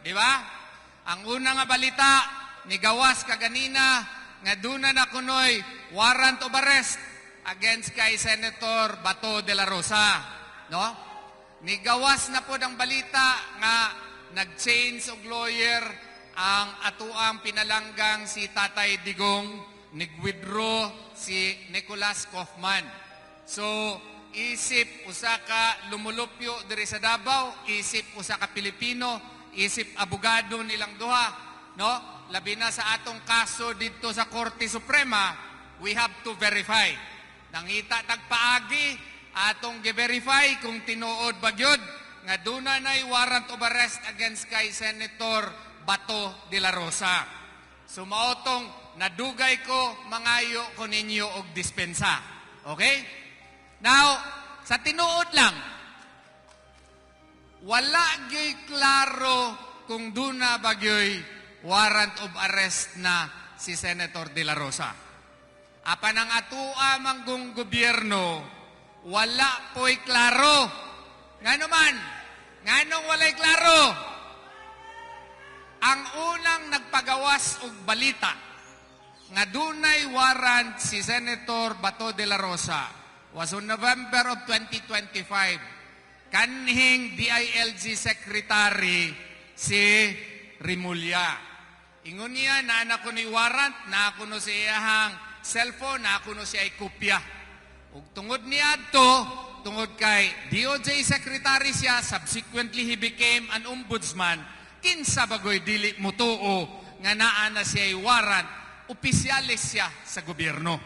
Di ba? Ang una nga balita, nigawas kaganina, nga duna na kunoy warrant of arrest against kay Senator Bato de la Rosa. No? Nigawas na po ang balita nga nag-change og lawyer ang atuang pinalanggang si Tatay Digong, nag-withdraw si Nicholas Kaufman. So, isip usa ka lumulupyo diri sa Davao, isip usa ka Pilipino, isip abogado nilang duha, no? Labi na sa atong kaso dito sa Korte Suprema, we have to verify. Nangita tagpaagi atong gi-verify kung tinuod ba gyud nga duna nay warrant of arrest against kay Senator Bato de la Rosa. So maotong nadugay ko mangayo ko ninyo og dispensa. Okay? Now, sa tinuod lang, wala gyoy klaro kung duna ba gyoy warrant of arrest na si Senator de la Rosa. Apan ang atua manggong gobyerno, wala po'y klaro. Ngano man? Nganong walay klaro? Ang unang nagpagawas og balita nga dunay warrant si Senator Bato de la Rosa was on November of 2025. Kanhing DILG Secretary si Rimulya. Ingon niya na anak ko ni warrant, na ako no sa iyahang cellphone, na ako no siya ay kopya. Ug tungod niya to, tungod kay DOJ Secretary siya, subsequently he became an ombudsman, kinsa bagoy dili mutuo nga naa na siya ay warrant, opisyalis siya sa gobyerno.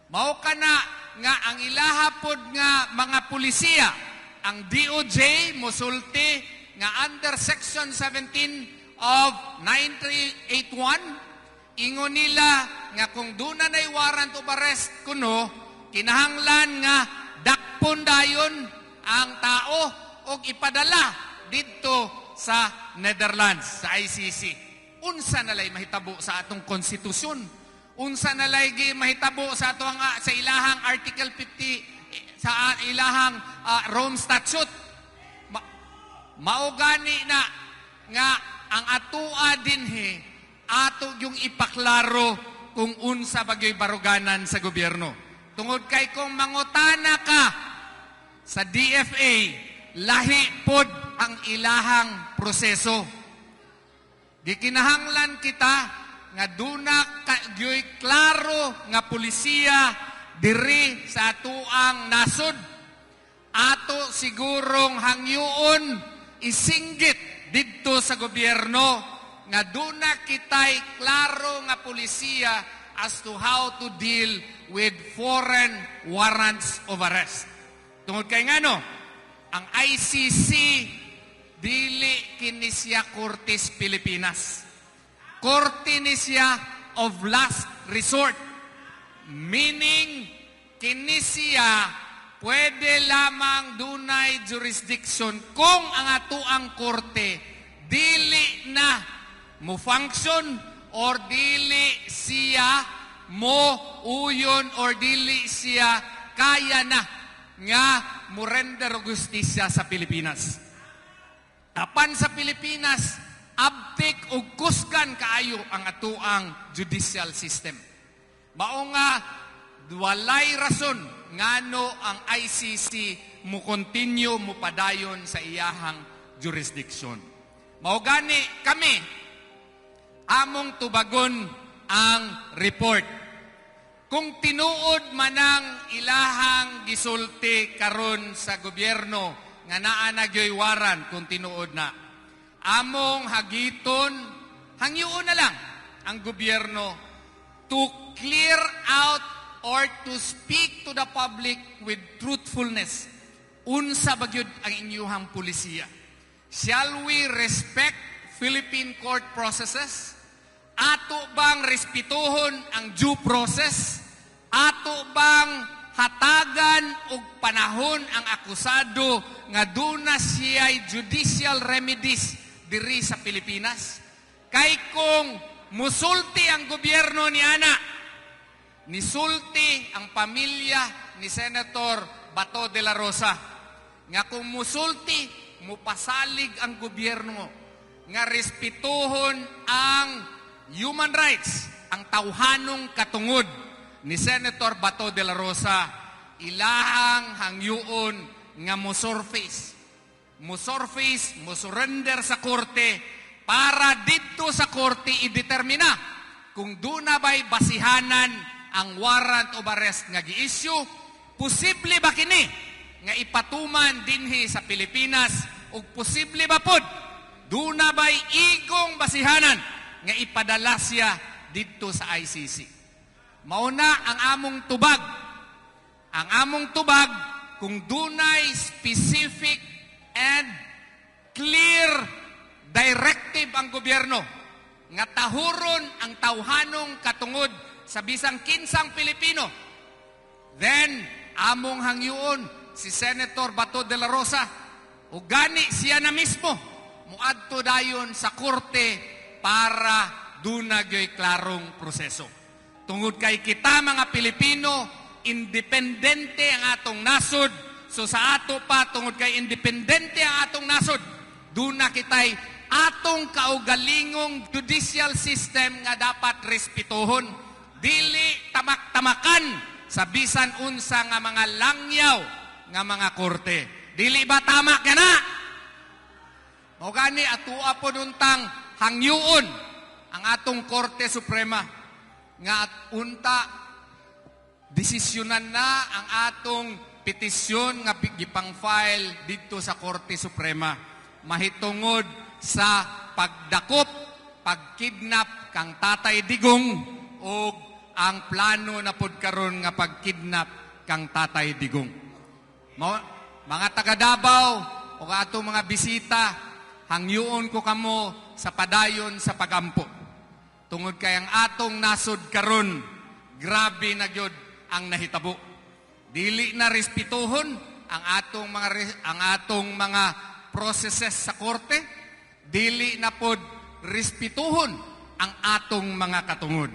Mao kana nga ang ilahapod nga mga pulisiya, ang DOJ mosulti nga under Section 17 of 9381, ingon nila nga kung duna na'y warrant of arrest kuno, kinahanglan nga dakpon dayon ang tao o ipadala dito sa Netherlands, sa ICC. Unsa nalay mahitabo sa atong konstitusyon? Unsa nalay mahitabo sa atong sa ilahang Article 50 sa ilahang Rome Statute? Maugani na nga ang atua dinhi ato yung ipaklaro kung unsa bagay baruganan sa gobyerno. Tungod kay kung mangutana ka sa DFA, lahi pod ang ilahang proseso. Gikinahanglan kita nga duna kagyoy klaro nga pulisiya diri sa atuang nasod. Ato sigurong hangyuon isinggit didto sa gobyerno nga duna kitay klaro nga pulisiya as to how to deal with foreign warrants of arrest. Tungod kay ngano, ang ICC dili kini siya Kortes Pilipinas. Korte ni siya of last resort. Meaning, kini siya pwede lamang dunay jurisdiction kung ang atuang korte dili na mo function or dili siya mo uyon or dili siya kaya na nga mo render justisya sa Pilipinas. Apan sa Pilipinas, abtik o kuskan kaayo ang atuang judicial system. Mao nga walay rason ngano ang ICC mo continue mo padayon sa iyahang jurisdiction. Mao gani kami among tubagon ang report. Kung tinuod manang ilahang gisulti karon sa gobyerno nga naa na gyoy waran kung tinuod na, among hagiton, hangyoon na lang ang gobyerno to clear out or to speak to the public with truthfulness. Unsa ba gyud ang inyuhang pulisiya? Shall we respect Philippine court processes? Ato bang respetuhon ang due process? Ato bang hatagan og panahon ang akusado nga duna siya'y judicial remedies diri sa Pilipinas? Kay kung musulti ang gobyerno ni ana, nisulti ang pamilya ni Senator Bato de la Rosa, nga kung musulti, mupasalig ang gobyerno nga respetuhon ang human rights, ang tawhanong katungod ni Senator Bato de la Rosa, ilahang hangyuon nga musurface, musurrender sa korte para dito sa korte idetermina kung doon na ba'y basihanan ang warrant of arrest nga gi-issue, posible ba kini nga ipatuman dinhi sa Pilipinas o posible ba pod doon na ba'y igong basihanan nga ipadala siya dito sa ICC. Mauna ang among tubag. Ang among tubag kung dunay specific and clear directive ang gobyerno nga tahuron ang tawhanong katungod sa bisang kinsang Pilipino, then among hangyuon si Senator Bato de la Rosa o gani siya na mismo muadto dayon sa korte para dunagyoy klarong proseso. Tungod kay kita mga Pilipino, independente ang atong nasod. So sa ato pa, tungod kay independente ang atong nasod, duna kitay atong kaugalingong judicial system nga dapat respetuhon. Dili tamak-tamakan sa bisan unsa nga mga langyaw nga mga korte. Dili ba tama ka na? O gani atua po nuntang hangyuon ang atong Korte Suprema nga at unta desisyonan na ang atong petisyon nga gipang-file dito sa Korte Suprema mahitungod sa pagdakop, pagkidnap kang Tatay Digong o ang plano na pod karon nga pagkidnap kang Tatay Digong. Mga taga Davao o atong mga bisita, hangyuon ko kamo sa padayon sa pagampo. Tungod kay ang atong nasod karon, grabe na gyud ang nahitabo. Dili na respetuhon ang atong mga processes sa korte, dili na pod respetuhon ang atong mga katungod.